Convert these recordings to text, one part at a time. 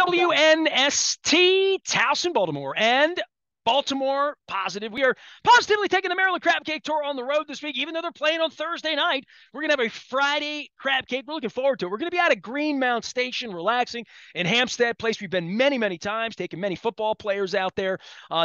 WNST, Towson, Baltimore, and Baltimore Positive. We are positively taking the Maryland Crab Cake Tour on the road this week, even though they're playing on Thursday night. We're going to have a Friday crab cake. We're looking forward to it. We're going to be out at Greenmount Station, relaxing in Hampstead, place we've been many, many times, taking many football players out there.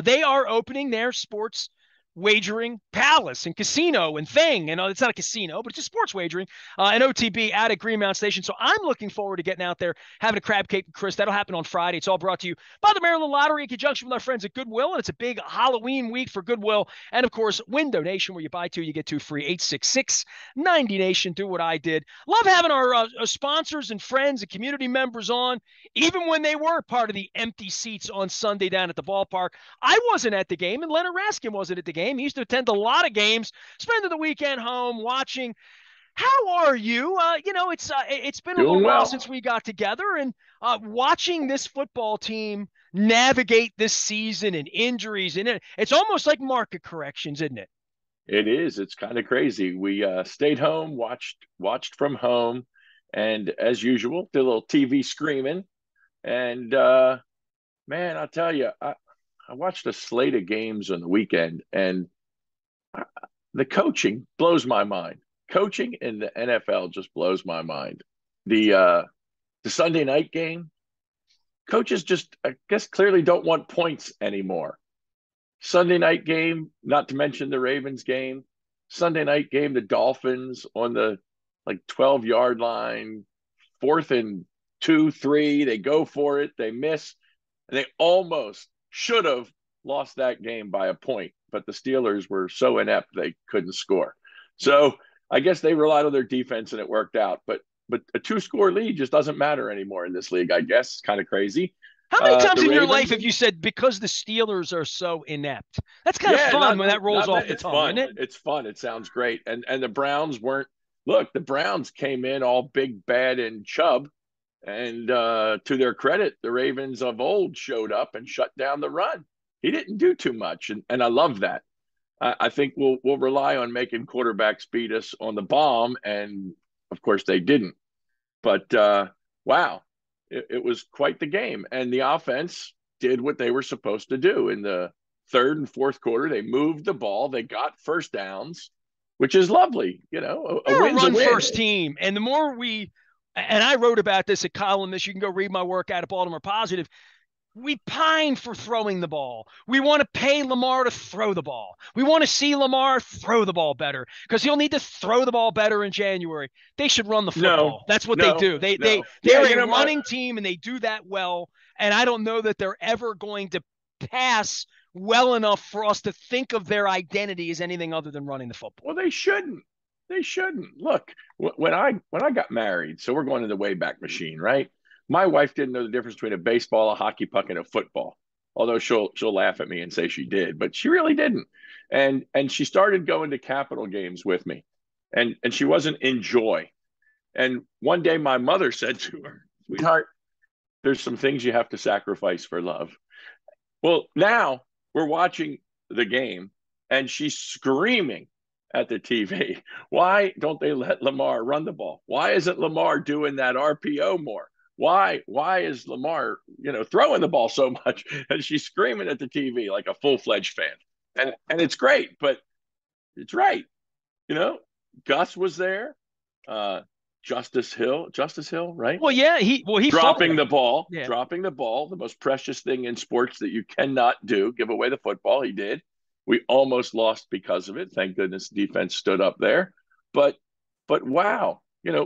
They are opening their sports wagering palace and casino and thing. And it's not a casino, but it's just sports wagering and OTB out at Greenmount Station. So I'm looking forward to getting out there, having a crab cake with Chris. That'll happen on Friday. It's all brought to you by the Maryland Lottery in conjunction with our friends at Goodwill. And it's a big Halloween week for Goodwill. And of course, Win Donation, where you buy two, you get two free. 866-90Nation. Do what I did. Love having our sponsors and friends and community members on, even when they were part of the empty seats on Sunday down at the ballpark. I wasn't at the game, and Leonard Raskin wasn't at the game. He used to attend a lot of games, spending the weekend home watching. How are you? It's been a little while since we got together, and watching this football team navigate this season and injuries, and it's almost like market corrections, isn't it? It is. It's kind of crazy. We stayed home, watched from home, and as usual, did a little TV screaming. And man, I'll tell you, I watched a slate of games on the weekend, and the coaching blows my mind. Coaching in the NFL just blows my mind. The Sunday night game, coaches just, I guess, clearly don't want points anymore. Sunday night game, not to mention the Ravens game. Sunday night game, the Dolphins on the 12-yard line, 4th and 2, 3. They go for it, they miss, and they almost should have lost that game by a point, but the Steelers were so inept they couldn't score. So I guess they relied on their defense and it worked out. But a 2-score lead just doesn't matter anymore in this league, I guess. It's kind of crazy. How many times in your life have you said, because the Steelers are so inept? That's kind of fun when that rolls off the tongue, isn't it? It's fun. It sounds great. And the Browns weren't – look, the Browns came in all big, bad, and Chubb. And to their credit, the Ravens of old showed up and shut down the run. He didn't do too much, and I love that. I think we'll rely on making quarterbacks beat us on the bomb, and of course they didn't. But wow, it was quite the game, and the offense did what they were supposed to do in the third and fourth quarter. They moved the ball, they got first downs, which is lovely. You know, a win's a win. First team, and the more and I wrote about this at Columnist. You can go read my work out at Baltimore Positive. We pine for throwing the ball. We want to pay Lamar to throw the ball. We want to see Lamar throw the ball better because he'll need to throw the ball better in January. They should run the football. That's what they do. They're a running team, and they do that well. And I don't know that they're ever going to pass well enough for us to think of their identity as anything other than running the football. Well, they shouldn't. They shouldn't. Look, when I got married, so we're going to the Wayback Machine, right? My wife didn't know the difference between a baseball, a hockey puck, and a football. Although she'll laugh at me and say she did, but she really didn't. And she started going to Capital games with me, and she wasn't in joy. And one day my mother said to her, "Sweetheart, there's some things you have to sacrifice for love." Well, now we're watching the game, and she's screaming at the TV. Why don't they let Lamar run the ball? Why isn't Lamar doing that RPO more? Why is Lamar, throwing the ball so much? And she's screaming at the TV like a full-fledged fan. And it's great, but it's right. Gus was there. Justice Hill, right? Well, yeah, he dropping the ball, the most precious thing in sports that you cannot do, give away the football. He did. We almost lost because of it. Thank goodness defense stood up there. But wow.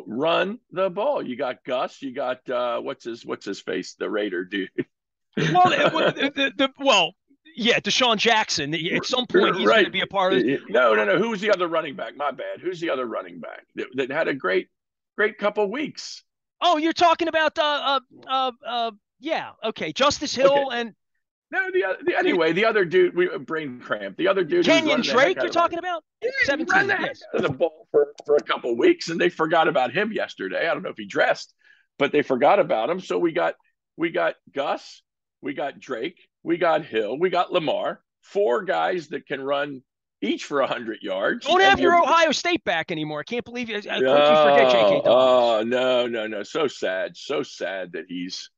Run the ball. You got Gus. You got what's his face, the Raider dude. Deshaun Jackson. At some point, he's going to be a part of it. No. Who's the other running back? My bad. Who's the other running back that had a great couple weeks? Oh, you're talking about Justice Hill and. No, the other dude, brain cramp. The other dude, Kenyon Drake, you're talking about? Yeah, 17. Yes. The ball for a couple of weeks, and they forgot about him yesterday. I don't know if he dressed, but they forgot about him. So we got Gus, we got Drake, we got Hill, we got Lamar. 4 guys that can run each for 100 yards. Don't have your Ohio State back anymore. I can't believe you. I forget J.K. Dobbins. Oh, no. So sad that he's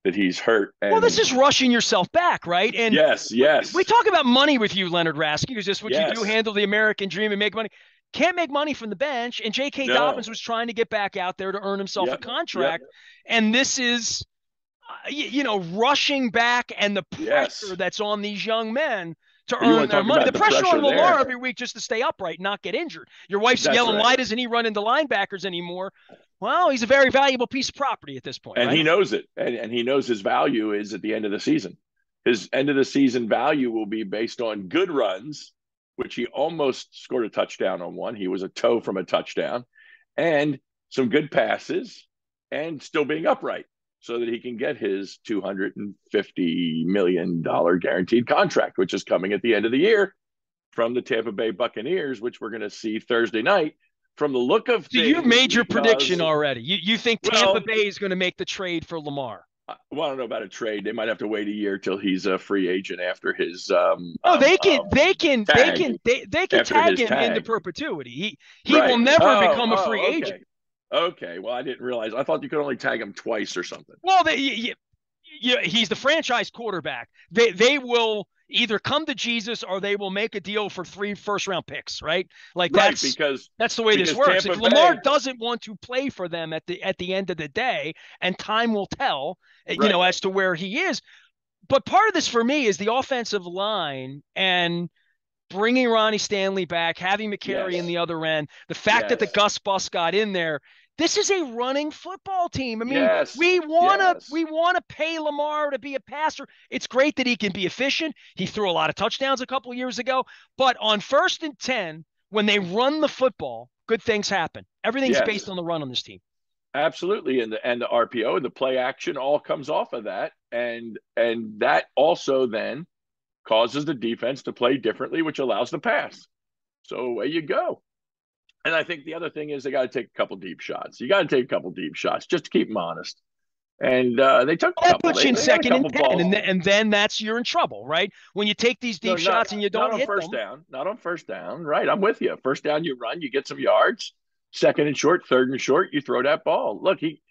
that he's hurt. Well, this And is rushing yourself back, right? And yes, we yes, talk about money with you, Leonard Raskin. Is this what you do? yes, Handle the American dream and make money? Can't make money from the bench. And J.K. no, Dobbins was trying to get back out there to earn himself a yep, yep, contract. And this is, rushing back and the pressure yes. that's on these young men to You earn want to their talk money. about The the pressure on pressure Lamar there? every week just to stay upright, not get injured. Your wife's That's yelling, right. why doesn't he run into linebackers anymore? Well, he's a very valuable piece of property at this point, And right? he knows it, and he knows his value is at the end of the season. His end of the season value will be based on good runs, which he almost scored a touchdown on one. He was a toe from a touchdown, and some good passes, and still being upright so that he can get his $250 million guaranteed contract, which is coming at the end of the year from the Tampa Bay Buccaneers, which we're going to see Thursday night. From the look of So you've things, made your prediction because, already. You think Tampa well, Bay is going to make the trade for Lamar? well, I don't know about a trade. They might have to wait a year till he's a free agent after his Oh, tag. they can After tag his him into tag, perpetuity. He will right? never become a free Okay, agent. okay. Well, I didn't realize. I thought you could only tag him twice or something. Well, he's the franchise quarterback. They will either come to Jesus or they will make a deal for 3 first-round picks, right? Like Right, that's the way this because works. Tampa If Lamar Bay, doesn't want to play for them at the end of the day, and time will tell, right? as to where he is. But part of this for me is the offensive line and bringing Ronnie Stanley back, having McCary in Yes, the other end, the fact that the yes, Gus Bus got in there. This is a running football team. I mean, yes, we wanna yes, we wanna pay Lamar to be a passer. It's great that he can be efficient. He threw a lot of touchdowns a couple of years ago, but on 1st and 10, when they run the football, good things happen. Everything's based yes. on the run on this team. Absolutely, and the RPO and the play action all comes off of that, and that also then causes the defense to play differently, which allows the pass. So away you go. And I think the other thing is they got to take a couple deep shots. You got to take a couple deep shots just to keep them honest. And they took a That couple. puts you in They got a second and couple 10, balls. and then that's you're in trouble, right? When you take these No, deep shots and you not don't on hit first them. down. Not on first down. Right, I'm with you. First down, you run, you get some yards. Second and short, third and short, you throw that ball. Look, he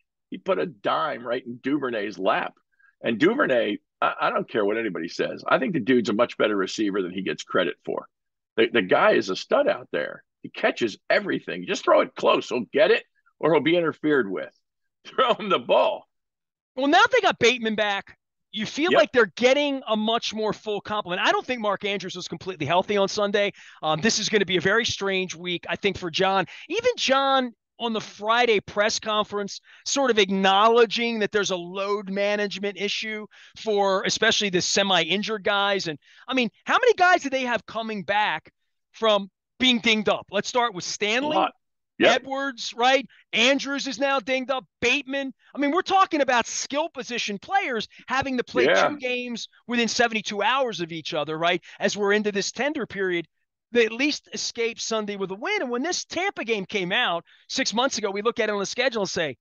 put a dime right in Duvernay's lap, and Duvernay. I don't care what anybody says. I think the dude's a much better receiver than he gets credit for. The guy is a stud out there. He catches everything. Just throw it close. He'll get it, or he'll be interfered with. Throw him the ball. Well, now they got Bateman back. You feel Yep. like they're getting a much more full complement. I don't think Mark Andrews was completely healthy on Sunday. This is going to be a very strange week, I think, for John. Even John on the Friday press conference, sort of acknowledging that there's a load management issue for especially the semi-injured guys. And I mean, how many guys do they have coming back from being dinged up? Let's start with A Stanley. lot. Yep. Edwards, right? Andrews is now dinged up. Bateman. I mean, we're talking about skill position players having to play Yeah. 2 games within 72 hours of each other, right? As we're into this tender period, they at least escaped Sunday with a win. And when this Tampa game came out 6 months ago, we look at it on the schedule and say,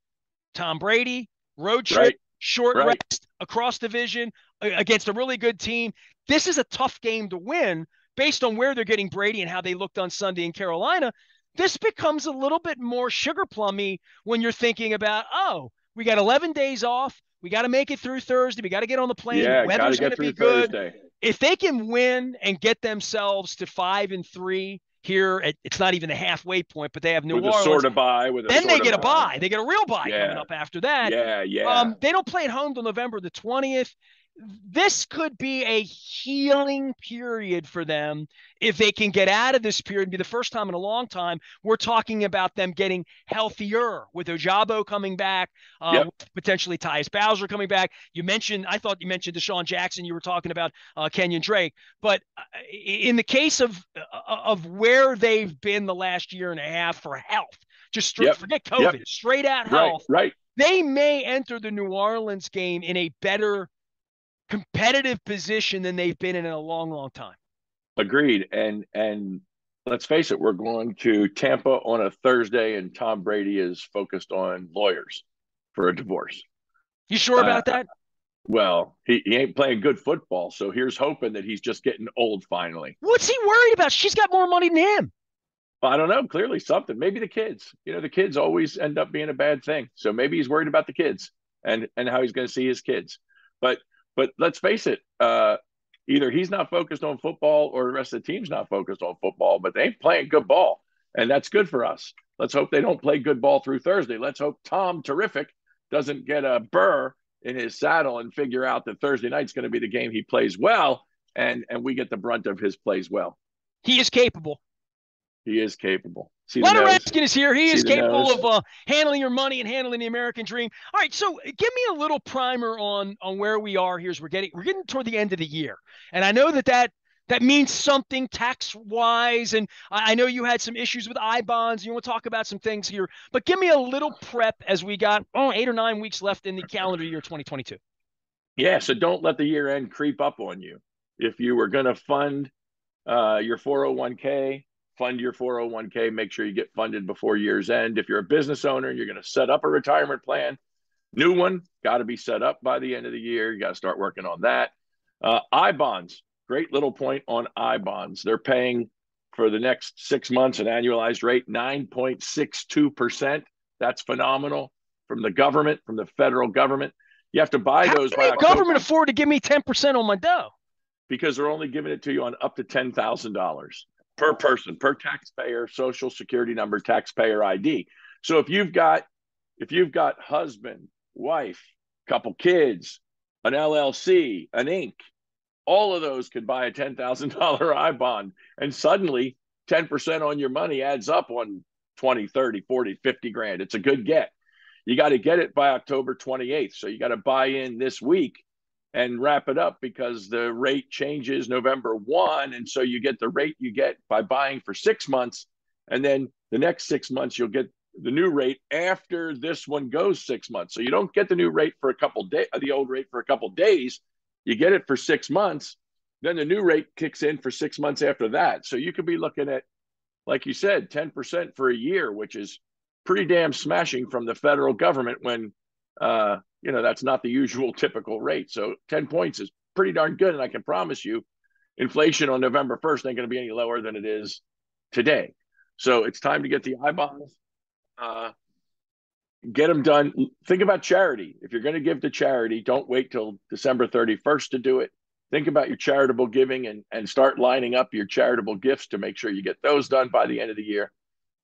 Tom Brady, road trip, Right. short Right. rest, across division against a really good team. This is a tough game to win based on where they're getting Brady and how they looked on Sunday in Carolina. This becomes a little bit more sugar plummy when you're thinking about, oh, we got 11 days off. We got to make it through Thursday. We got to get on the plane. The Yeah. Got to weather's going get to be through good. Thursday. If they can win and get themselves to 5-3 here, it's not even the halfway point, but they have New With a Orleans. sort of bye. With a Then sort they of get a bye. bye. They get a real bye coming Yeah. up after that. Yeah. Yeah. They don't play at home till November the 20th. This could be a healing period for them if they can get out of this period. Be the first time in a long time we're talking about them getting healthier with Ojabo coming back, Yep. potentially Tyus Bowser coming back. I thought you mentioned Deshaun Jackson. You were talking about Kenyon Drake, but in the case of where they've been the last year and a half for health, just Yep. forget Yep. COVID, straight out Right. health. Right. They may enter the New Orleans game in a better competitive position than they've been in a long, long time. Agreed. And let's face it, we're going to Tampa on a Thursday, and Tom Brady is focused on lawyers for a divorce. You sure about that? Well, he ain't playing good football, so here's hoping that he's just getting old finally. What's he worried about? She's got more money than him. I don't know. Clearly something. Maybe the kids. The kids always end up being a bad thing. So maybe he's worried about the kids. and how he's going to see his kids. But let's face it, either he's not focused on football or the rest of the team's not focused on football, but they ain't playing good ball. And that's good for us. Let's hope they don't play good ball through Thursday. Let's hope Tom Terrific doesn't get a burr in his saddle and figure out that Thursday night's going to be the game he plays well, and we get the brunt of his plays well. He is capable. He is capable. Leonard Raskin is here. He is capable of handling your money and handling the American dream. All right, so give me a little primer on where we are here as we're getting toward the end of the year. And I know that means something tax-wise, and I know you had some issues with I-bonds. You want to talk about some things here, but give me a little prep as we got 8 or 9 weeks left in the calendar year 2022. Yeah, so don't let the year end creep up on you. If you were going to fund your 401k, fund your 401k, make sure you get funded before year's end. If you're a business owner and you're going to set up a retirement plan, new one, got to be set up by the end of the year. You got to start working on that. I-bonds, great little point on I-bonds. They're paying for the next 6 months an annualized rate, 9.62%. That's phenomenal from the government, from the federal government. You have to buy those by October. How can the government afford to give me 10% on my dough? Because they're only giving it to you on up to $10,000 per person, per taxpayer, social security number, taxpayer ID. So if you've got husband, wife, couple kids, an LLC, an Inc., all of those could buy a $10,000 I-bond. And suddenly 10% on your money adds up on 20, 30, 40, 50 grand. It's a good get. You got to get it by October 28th. So you got to buy in this week and wrap it up because the rate changes November 1. And so you get the rate you get by buying for 6 months. And then the next 6 months, you'll get the new rate after this one goes 6 months. So you don't get the new rate for a couple days, the old rate for a couple days. You get it for 6 months. Then the new rate kicks in for 6 months after that. So you could be looking at, like you said, 10% for a year, which is pretty damn smashing from the federal government when, that's not the usual typical rate. So 10 points is pretty darn good. And I can promise you, inflation on November 1st ain't going to be any lower than it is today. So it's time to get the I-bonds, get them done. Think about charity. If you're going to give to charity, don't wait till December 31st to do it. Think about your charitable giving and start lining up your charitable gifts to make sure you get those done by the end of the year.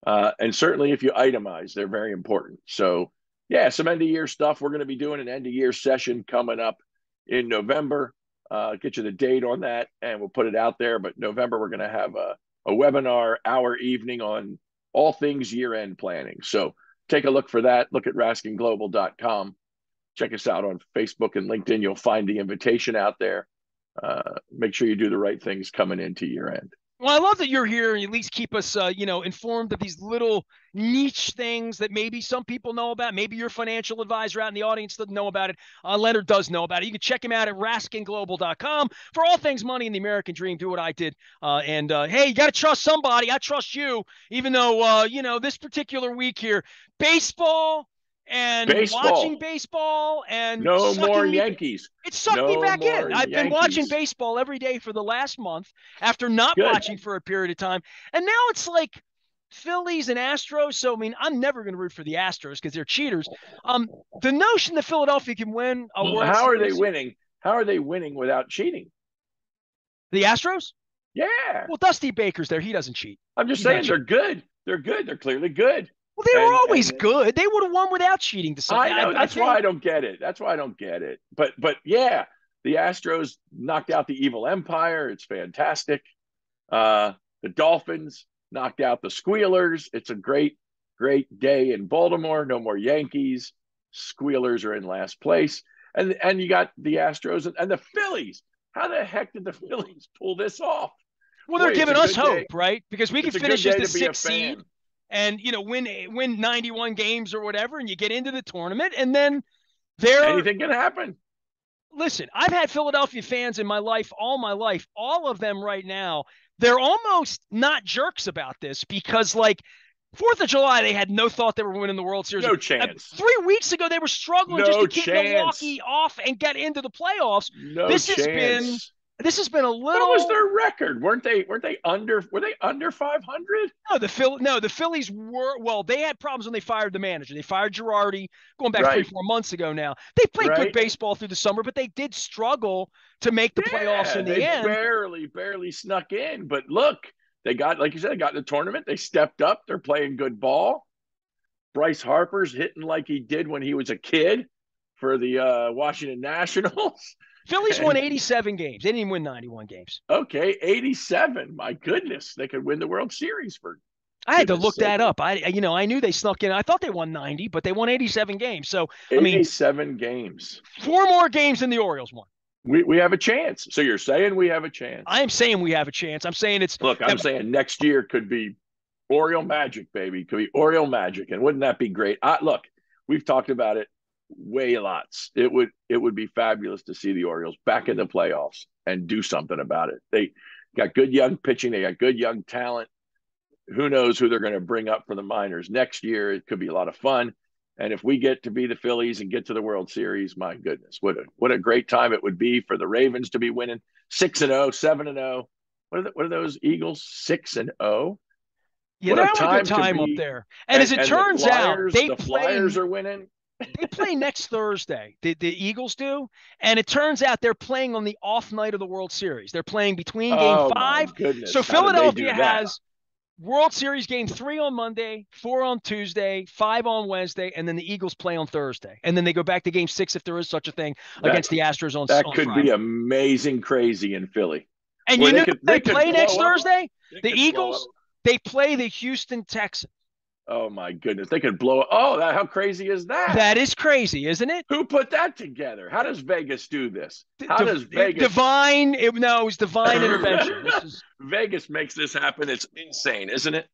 And certainly if you itemize, they're very important. So yeah, some end of year stuff. We're going to be doing an end of year session coming up in November. Get you the date on that and we'll put it out there. But November, we're going to have a webinar, hour evening on all things year end planning. So take a look for that. Look at raskinglobal.com. Check us out on Facebook and LinkedIn. You'll find the invitation out there. Make sure you do the right things coming into year end. Well, I love that you're here and at least keep us, informed of these little niche things that maybe some people know about. Maybe your financial advisor out in the audience doesn't know about it. Leonard does know about it. You can check him out at raskinglobal.com for all things money in the American dream. Do what I did. Hey, you got to trust somebody. I trust you, even though, this particular week here, baseball and watching baseball and no more Yankees. It sucked me back in. I've been watching baseball every day for the last month after not watching for a period of time. And now it's like Phillies and Astros. So, I mean, I'm never going to root for the Astros because they're cheaters. The notion that Philadelphia can win a World Series. How are they winning? How are they winning without cheating? The Astros? Yeah. Well, Dusty Baker's there. He doesn't cheat. I'm just saying they're good. They're good. They're clearly good. Well, they were always good. They would have won without cheating to some. I know. That's why I don't get it. But yeah, the Astros knocked out the evil empire. It's fantastic. The Dolphins knocked out the Squealers. It's a great day in Baltimore. No more Yankees. Squealers are in last place. And you got the Astros and the Phillies. How the heck did the Phillies pull this off? Well, they're giving us hope, right? Because we can finish as the 6th seed. And, win 91 games or whatever, and you get into the tournament, and then anything can happen. Listen, I've had Philadelphia fans in my life, all my life, all of them right now. They're almost not jerks about this because, 4th of July, they had no thought they were winning the World Series. No chance. 3 weeks ago, they were struggling just to keep Milwaukee off and get into the playoffs. This has been This has been a What was little. their record? Were they under 500? No, the Phillies were, well, they had problems when they fired the manager. They fired Girardi going back three, Right, 4 months ago now. They played good right. baseball through the summer, but they did struggle to make the playoffs Yeah, in they the end. barely snuck in. But look, they got, like you said, they got in the tournament. They stepped up. They're playing good ball. Bryce Harper's hitting like he did when he was a kid for the Washington Nationals. Phillies won And 87 games. They didn't even win 91 games. okay, 87. My goodness, they could win the World Series for I had to goodness look sake. that up. I knew they snuck in. I thought they won 90, but they won 87 games. So, I mean, 87 games. 4 more games than the Orioles won. We have a chance. So you're saying we have a chance? I am saying we have a chance. I'm saying it's Look, I'm that. saying next year could be Oriole Magic, baby. Could be Oriole Magic, and wouldn't that be great? Look, we've talked about it way lots. It would be fabulous to see the Orioles back in the playoffs and do something about it. They got good young pitching. They got good young talent. Who knows who they're going to bring up for the minors next year? It could be a lot of fun. And if we get to be the Phillies and get to the World Series, my goodness, what a great time it would be for the Ravens to be winning 6-0, 7-0. What are those Eagles? 6-0. Yeah, What they're a having a good time to time up be. there. And as it And the turns out, Flyers, the Flyers are winning. they play next Thursday. The Eagles do, and it turns out they're playing on the off night of the World Series. They're playing between Game Oh my 5. So goodness. How did they Philadelphia do that? has World Series Game 3 on Monday, 4 on Tuesday, 5 on Wednesday, and then the Eagles play on Thursday, and then they go back to Game 6 if there is such a thing That against the Astros that on could be Friday. amazing crazy in Philly. And Where you they know could they they could play next blow up. Thursday. They The could blow up. Eagles, they play the Houston Texans. Oh my goodness. They could blow up. Oh, how crazy is that? That is crazy, isn't it? Who put that together? How does Vegas do this? How does Vegas Divine. No, it was divine intervention. This is Vegas makes this happen? It's insane, isn't it?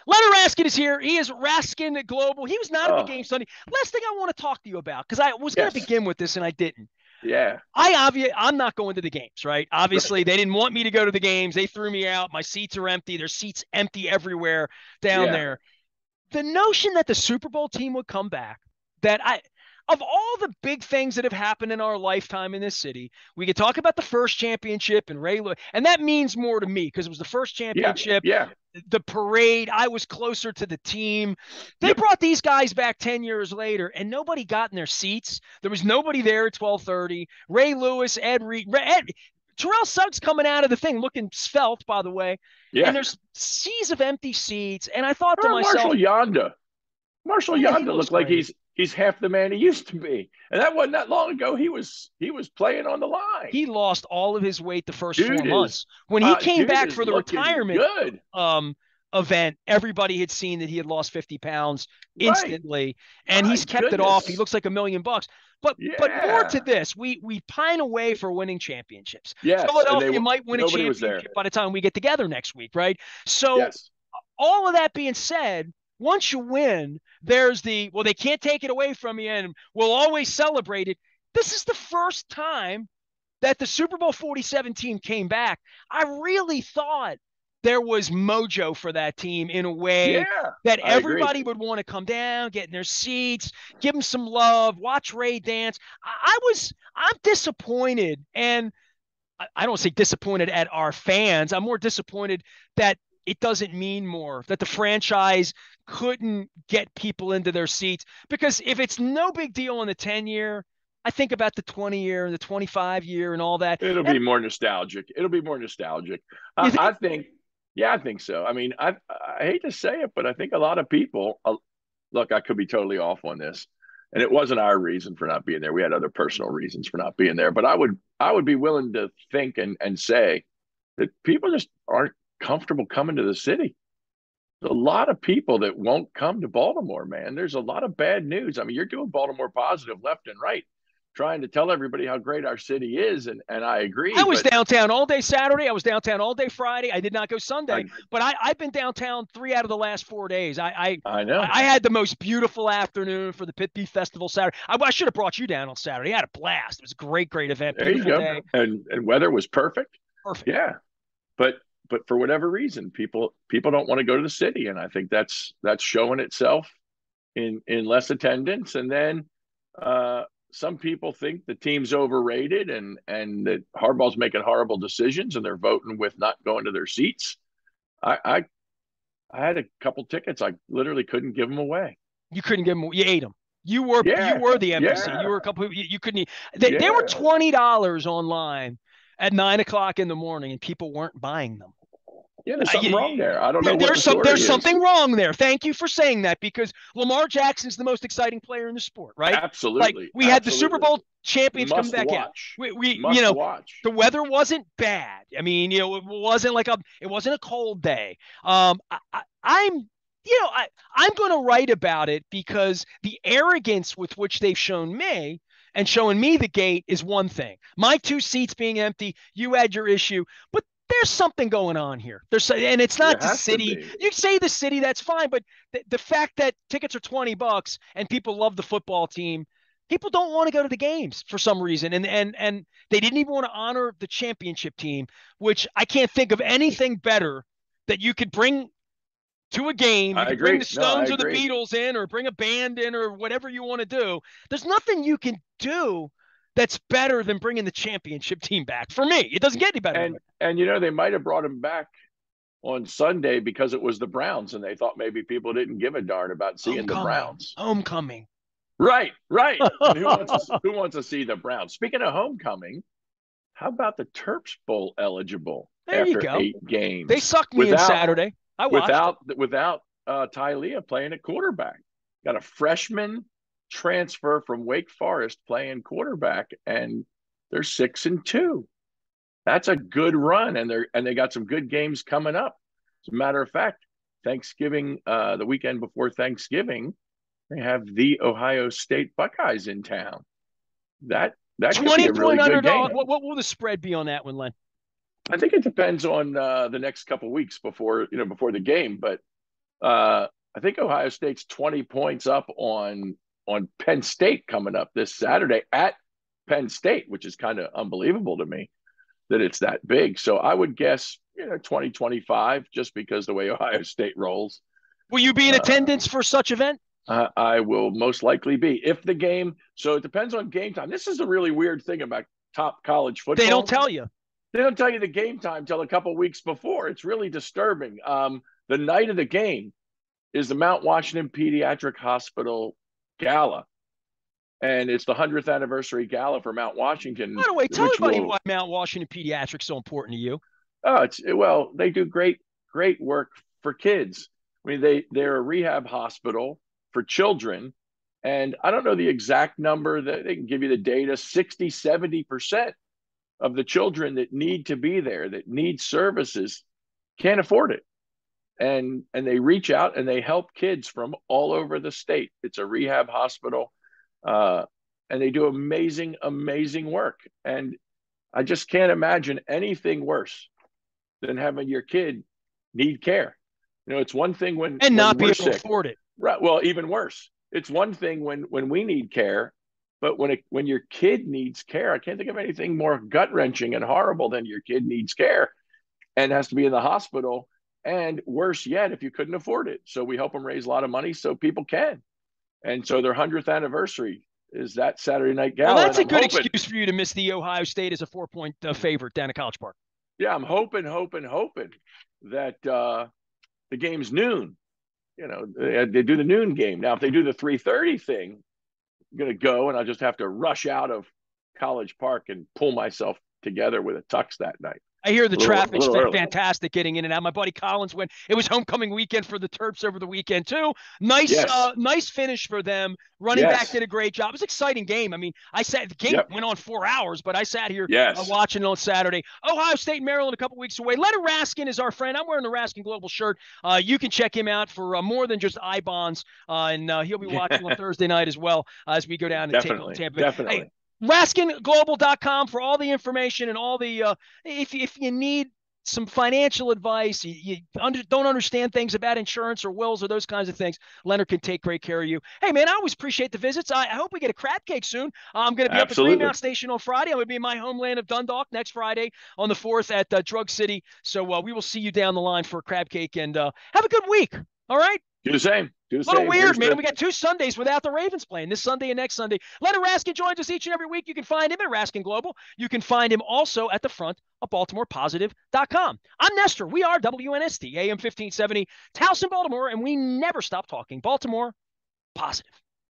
Leonard Raskin is here. He is Raskin Global. He was not at the Oh, game Sunday. Last thing I want to talk to you about, because I was going to yes. begin with this and I didn't. Yeah. I'm not going to the games, right? Obviously, Right. they didn't want me to go to the games. They threw me out. My seats are empty. There's seats empty everywhere down Yeah. there. The notion that the Super Bowl team would come back, of all the big things that have happened in our lifetime in this city, we could talk about the first championship and Ray Lewis, and that means more to me because it was the first Yeah. championship, Yeah. the parade. I was closer to the team. They Yep. brought these guys back 10 years later, and nobody got in their seats. There was nobody there at 12:30. Ray Lewis, Ed Reed, Terrell Suggs coming out of the thing looking svelte, by the way. And Yeah. there's seas of empty seats. And I thought to Oh, myself, Marshall yeah, he Yonda looks looked like great. he's half the man he used to be. And that wasn't that long ago. He was playing on the line. He lost all of his weight the first four Dude is months. When he came dude back is for the looking retirement good. event, everybody had seen that he had lost 50 pounds Right. instantly, and My he's kept it off. He goodness. looks like $1 million. But more to Yeah. this, we pine away for winning championships. Yes. And Philadelphia might win a nobody was there. championship by the time we get together next week, right? So Yes. all of that being said, once you win, there's they can't take it away from you, and we'll always celebrate it. This is the first time that the Super Bowl 47 team came back. I really thought there was mojo for that team in a way Yeah. that I agree. everybody would want to come down, get in their seats, give them some love, watch Ray dance. I'm disappointed, and I don't say disappointed at our fans. I'm more disappointed that it doesn't mean more, that the franchise couldn't get people into their seats. Because if it's no big deal in the 10-year, I think about the 20-year and the 25-year and all that. It'll And be more nostalgic. It'll be more nostalgic. you I think, think, yeah, I think so. I mean, I hate to say it, but I think a lot of people, look, I could be totally off on this, and it wasn't our reason for not being there. We had other personal reasons for not being there. But I would be willing to think and say that people just aren't comfortable coming to the city. There's a lot of people that won't come to Baltimore, man. There's a lot of bad news. I mean, you're doing Baltimore positive left and right, trying to tell everybody how great our city is, and I agree. I was But downtown all day Saturday. I was downtown all day Friday. I did not go Sunday, I but I've been downtown 3 out of the last 4 days. I know. I had the most beautiful afternoon for the Pit Beef Festival Saturday. I should have brought you down on Saturday. I had a blast. It was a great event. There you Beautiful go. day. And weather was perfect. Perfect. Yeah. But for whatever reason, people don't want to go to the city, and I think that's showing itself in less attendance, and then some people think the team's overrated and that Harbaugh's making horrible decisions and they're voting with not going to their seats. I I had a couple tickets. I literally couldn't give them away. You couldn't give them. You ate them. You were the NPC. You Yeah, were a couple. You couldn't eat. They were yeah. $20 online at 9 o'clock in the morning, and people weren't buying them. Yeah, there's something wrong there. I don't know what the There's story there's is. something wrong there. Thank you for saying that, because Lamar Jackson's the most exciting player in the sport, right? Like, Absolutely, we had the Super absolutely. Bowl champions coming Must back out. watch. We Must watch. the weather wasn't bad. I mean, it wasn't a cold day. I'm going to write about it, because the arrogance with which they've shown me and showing me the gate is one thing. My two seats being empty, you had your issue, but there's something going on here. And it's There not the has to city. be. You say the city, that's fine, but the fact that tickets are $20 and people love the football team, people don't want to go to the games for some reason, and they didn't even want to honor the championship team, which I can't think of anything better that you could bring to a game. You I can bring agree. the No, I Stones or the agree. Beatles in, or bring a band in, or whatever you want to do. There's nothing you can do that's better than bringing the championship team back. For me, it doesn't get any better. And they might have brought him back on Sunday because it was the Browns, and they thought maybe people didn't give a darn about seeing the Homecoming. Browns. Homecoming. Right, right. And who wants to see the Browns? Speaking of homecoming, how about the Terps Bowl eligible There you after go. 8 games? They sucked me in Saturday. I watched. Without Tylea playing at quarterback. Got a freshman transfer from Wake Forest playing quarterback, and they're 6-2. That's a good run, and they got some good games coming up. As a matter of fact, Thanksgiving, the weekend before Thanksgiving, they have the Ohio State Buckeyes in town. That could be 20 a really point good underdog. game. What will the spread be on that one, Len? I think it depends on the next couple weeks before the game, but I think Ohio State's 20 points up on Penn State coming up this Saturday at Penn State, which is kind of unbelievable to me that it's that big. So I would guess 2025, just because the way Ohio State rolls. Will you be in attendance for such event? I will most likely be, if the game. So it depends on game time. This is a really weird thing about top college football. They don't tell you. They don't tell you the game time till a couple weeks before. It's really disturbing. The night of the game is the Mount Washington Pediatric Hospital Gala, and it's the 100th anniversary gala for Mount Washington. By the way, tell everybody why Mount Washington Pediatric is so important to you. Oh, they do great work for kids. I mean, they're a rehab hospital for children, and I don't know the exact number. That they can give you the data. 60-70% of the children that need to be there, that need services, can't afford it. And they reach out and they help kids from all over the state. It's a rehab hospital, and they do amazing, amazing work. And I just can't imagine anything worse than having your kid need care. It's one thing when not be able to afford it. Right. Well, even worse. It's one thing when we need care, but when your kid needs care, I can't think of anything more gut wrenching and horrible than your kid needs care and has to be in the hospital. And worse yet, if you couldn't afford it. So we help them raise a lot of money so people can. And so their 100th anniversary is that Saturday night gala. Well, that's a good excuse for you to miss the Ohio State as a 4-point favorite down at College Park. Yeah, I'm hoping that the game's noon. They do the noon game. Now, if they do the 3:30 thing, I'm going to go, and I'll just have to rush out of College Park and pull myself together with a tux that night. I hear the traffic's fantastic getting in and out. My buddy Collins went. It was homecoming weekend for the Terps over the weekend too. Nice, yes. Nice finish for them. Running back did a great job. It was an exciting game. I mean, the game went on 4 hours, but I sat here watching it on Saturday. Ohio State, Maryland, a couple weeks away. Leonard Raskin is our friend. I'm wearing the Raskin Global shirt. You can check him out for more than just I-bonds, and he'll be watching on Thursday night as well as we go down and take on Tampa Bay. Definitely. Hey, RaskinGlobal.com for all the information and all the if you need some financial advice, you don't understand things about insurance or wills or those kinds of things, Leonard can take great care of you. Hey, man, I always appreciate the visits. I hope we get a crab cake soon. I'm going to be up at Greenmount Station on Friday. I'm going to be in my homeland of Dundalk next Friday on the 4th at Drug City. So we will see you down the line for a crab cake, and have a good week. All right? Do the same. Do the A little same. weird, man. We got 2 Sundays without the Ravens playing, this Sunday and next Sunday. Leonard Raskin joins us each and every week. You can find him at Raskin Global. You can find him also at the front of BaltimorePositive.com. I'm Nestor. We are WNST, AM 1570, Towson, Baltimore, and we never stop talking Baltimore positive.